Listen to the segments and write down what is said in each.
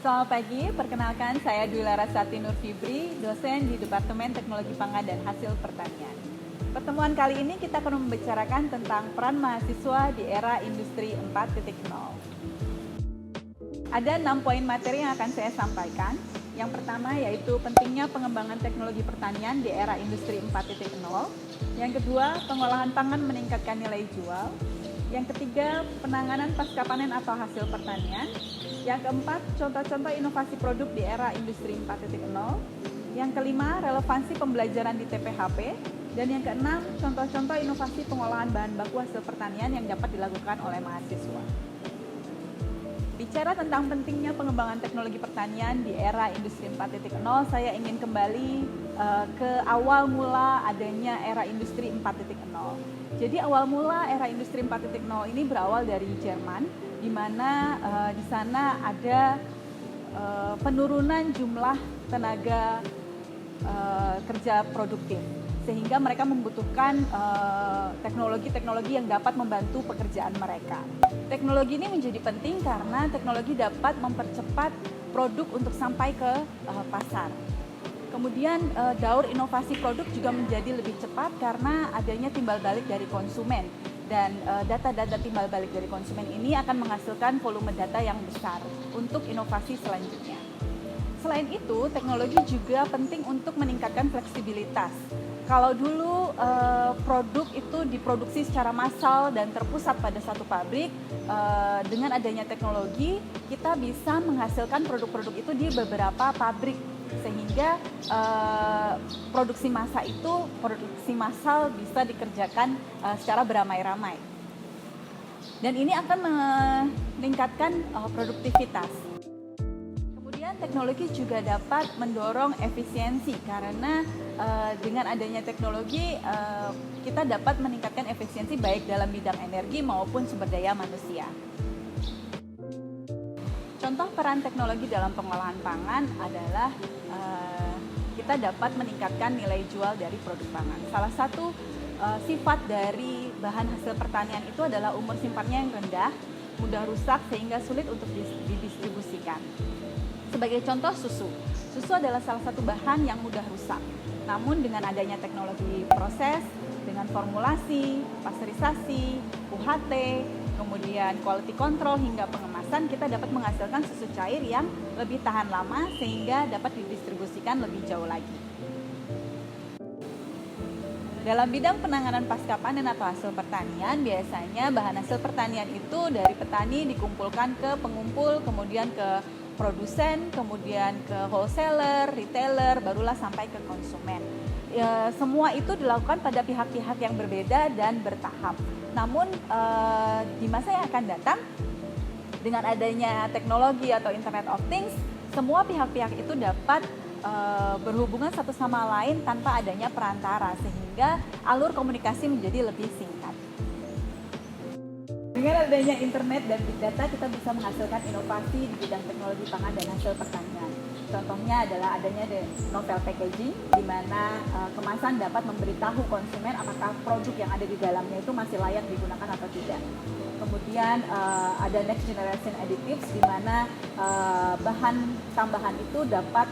Selamat pagi, perkenalkan saya Dwi Larasati Nur Fibri, dosen di Departemen Teknologi Pangan dan Hasil Pertanian. Pertemuan kali ini kita akan membicarakan tentang peran mahasiswa di era industri 4.0. Ada 6 poin materi yang akan saya sampaikan. Yang pertama yaitu pentingnya pengembangan teknologi pertanian di era industri 4.0. Yang kedua, pengolahan pangan meningkatkan nilai jual. Yang ketiga, penanganan pasca panen atau hasil pertanian. Yang keempat, contoh-contoh inovasi produk di era industri 4.0. Yang kelima, relevansi pembelajaran di TPHP. Dan yang keenam, contoh-contoh inovasi pengolahan bahan baku hasil pertanian yang dapat dilakukan oleh mahasiswa. Bicara tentang pentingnya pengembangan teknologi pertanian di era industri 4.0, saya ingin kembali ke awal mula adanya era industri 4.0. Jadi awal mula era industri 4.0 ini berawal dari Jerman, di mana di sana ada penurunan jumlah tenaga kerja produktif, sehingga mereka membutuhkan teknologi-teknologi yang dapat membantu pekerjaan mereka. Teknologi ini menjadi penting karena teknologi dapat mempercepat produk untuk sampai ke pasar. Kemudian daur inovasi produk juga menjadi lebih cepat karena adanya timbal balik dari konsumen. Dan data-data timbal balik dari konsumen ini akan menghasilkan volume data yang besar untuk inovasi selanjutnya. Selain itu, teknologi juga penting untuk meningkatkan fleksibilitas. Kalau dulu produk itu diproduksi secara massal dan terpusat pada satu pabrik, dengan adanya teknologi kita bisa menghasilkan produk-produk itu di beberapa pabrik, sehingga produksi massal bisa dikerjakan secara beramai-ramai. Dan ini akan meningkatkan produktivitas. Teknologi juga dapat mendorong efisiensi karena dengan adanya teknologi kita dapat meningkatkan efisiensi baik dalam bidang energi maupun sumber daya manusia. Contoh peran teknologi dalam pengolahan pangan adalah kita dapat meningkatkan nilai jual dari produk pangan. Salah satu sifat dari bahan hasil pertanian itu adalah umur simpannya yang rendah, mudah rusak sehingga sulit untuk didistribusikan. Sebagai contoh susu. Susu adalah salah satu bahan yang mudah rusak. Namun dengan adanya teknologi proses, dengan formulasi, pasteurisasi, UHT, kemudian quality control hingga pengemasan, kita dapat menghasilkan susu cair yang lebih tahan lama sehingga dapat didistribusikan lebih jauh lagi. Dalam bidang penanganan pasca panen atau hasil pertanian, biasanya bahan hasil pertanian itu dari petani dikumpulkan ke pengumpul, kemudian ke produsen, kemudian ke wholesaler, retailer, barulah sampai ke konsumen. Semua itu dilakukan pada pihak-pihak yang berbeda dan bertahap. Namun di masa yang akan datang, dengan adanya teknologi atau Internet of Things, semua pihak-pihak itu dapat berhubungan satu sama lain tanpa adanya perantara, sehingga alur komunikasi menjadi lebih singkat. Dengan adanya internet dan big data, kita bisa menghasilkan inovasi di bidang teknologi pangan dan hasil pertanian. Contohnya adalah adanya novel packaging, di mana kemasan dapat memberitahu konsumen apakah produk yang ada di dalamnya itu masih layak digunakan atau tidak. Kemudian ada next generation additives, di mana bahan tambahan itu dapat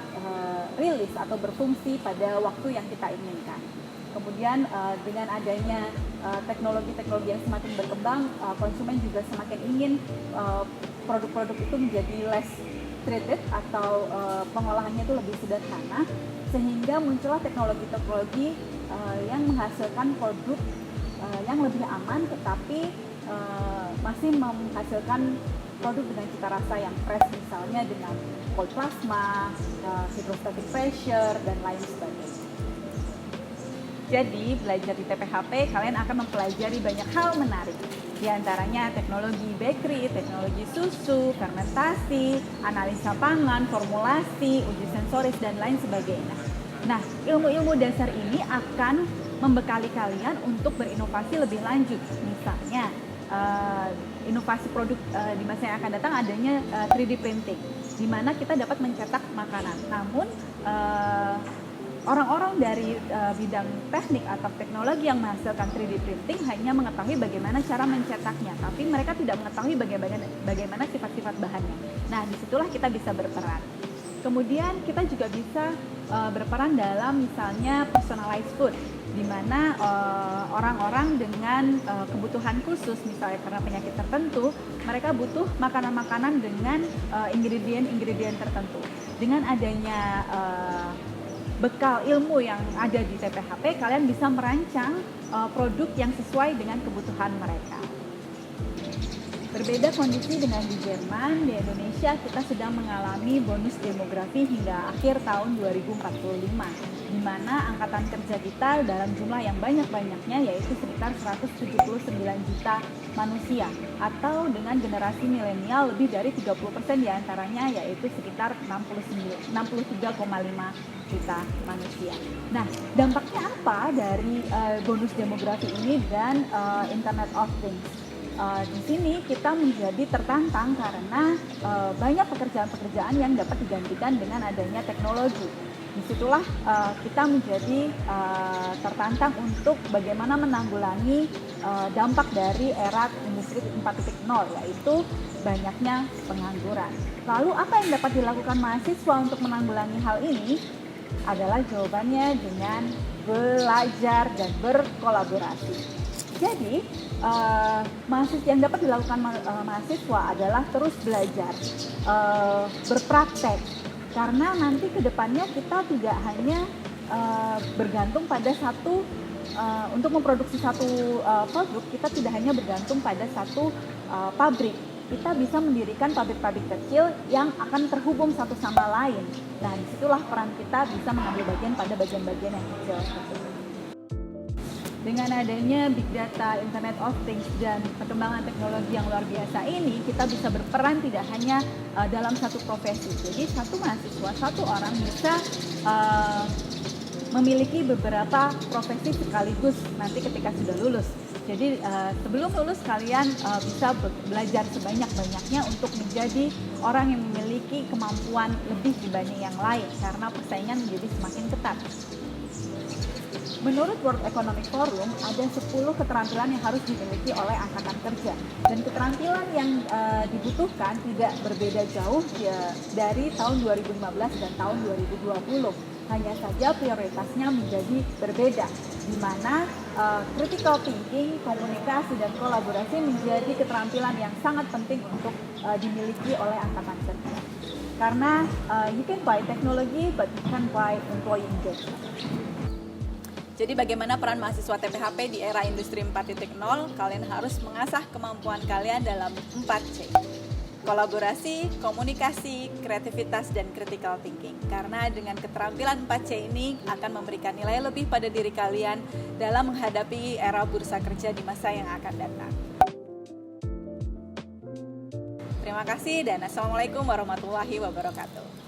rilis atau berfungsi pada waktu yang kita inginkan. Kemudian dengan adanya teknologi-teknologi yang semakin berkembang, konsumen juga semakin ingin produk-produk itu menjadi less treated atau pengolahannya itu lebih sederhana, sehingga muncullah teknologi-teknologi yang menghasilkan produk yang lebih aman, tetapi masih menghasilkan produk dengan cita rasa yang fresh, misalnya dengan cold plasma, hydrostatic pressure, dan lain sebagainya. Jadi, belajar di TPHP, kalian akan mempelajari banyak hal menarik. Di antaranya teknologi bakery, teknologi susu, fermentasi, analisa pangan, formulasi, uji sensoris, dan lain sebagainya. Nah, ilmu-ilmu dasar ini akan membekali kalian untuk berinovasi lebih lanjut. Misalnya, inovasi produk di masa yang akan datang adanya 3D printing, di mana kita dapat mencetak makanan. Namun, orang-orang dari bidang teknik atau teknologi yang menghasilkan 3D printing hanya mengetahui bagaimana cara mencetaknya, tapi mereka tidak mengetahui bagaimana sifat-sifat bahannya. Nah, disitulah kita bisa berperan. Kemudian kita juga bisa berperan dalam misalnya personalized food, di mana orang-orang dengan kebutuhan khusus, misalnya karena penyakit tertentu, mereka butuh makanan-makanan dengan ingredient-ingredient tertentu. Dengan adanya bekal ilmu yang ada di TPHP, kalian bisa merancang produk yang sesuai dengan kebutuhan mereka. Berbeda kondisi dengan di Jerman, di Indonesia kita sedang mengalami bonus demografi hingga akhir tahun 2045, di mana angkatan kerja kita dalam jumlah yang banyak-banyaknya yaitu sekitar 179 juta manusia, atau dengan generasi milenial lebih dari 30% diantaranya yaitu sekitar 63,5 juta manusia. Nah, dampaknya apa dari bonus demografi ini dan Internet of Things? Di sini kita menjadi tertantang karena banyak pekerjaan-pekerjaan yang dapat digantikan dengan adanya teknologi. Disitulah kita menjadi tertantang untuk bagaimana menanggulangi dampak dari era industri 4.0, yaitu banyaknya pengangguran. Lalu apa yang dapat dilakukan mahasiswa untuk menanggulangi hal ini? Adalah jawabannya dengan belajar dan berkolaborasi. Jadi, yang dapat dilakukan mahasiswa adalah terus belajar, berpraktek, karena nanti ke depannya kita tidak hanya bergantung pada untuk memproduksi satu produk, kita tidak hanya bergantung pada satu pabrik. Kita bisa mendirikan pabrik-pabrik kecil yang akan terhubung satu sama lain. Nah, disitulah peran kita bisa mengambil bagian pada bagian-bagian yang kecil. Dengan adanya Big Data, Internet of Things, dan perkembangan teknologi yang luar biasa ini, kita bisa berperan tidak hanya dalam satu profesi. Jadi satu mahasiswa, satu orang bisa memiliki beberapa profesi sekaligus nanti ketika sudah lulus. Jadi sebelum lulus kalian bisa belajar sebanyak-banyaknya untuk menjadi orang yang memiliki kemampuan lebih dibanding yang lain, karena persaingan menjadi semakin ketat. Menurut World Economic Forum, ada 10 keterampilan yang harus dimiliki oleh angkatan kerja. Dan keterampilan yang dibutuhkan tidak berbeda jauh dari tahun 2015 dan tahun 2020. Hanya saja prioritasnya menjadi berbeda, di mana critical thinking, komunikasi, dan kolaborasi menjadi keterampilan yang sangat penting untuk dimiliki oleh angkatan kerja. Karena you can buy technology, but you can't buy employee engagement. Jadi bagaimana peran mahasiswa TPHP di era industri 4.0? Kalian harus mengasah kemampuan kalian dalam 4C. Kolaborasi, komunikasi, kreativitas, dan critical thinking. Karena dengan keterampilan 4C ini akan memberikan nilai lebih pada diri kalian dalam menghadapi era bursa kerja di masa yang akan datang. Terima kasih dan Assalamualaikum warahmatullahi wabarakatuh.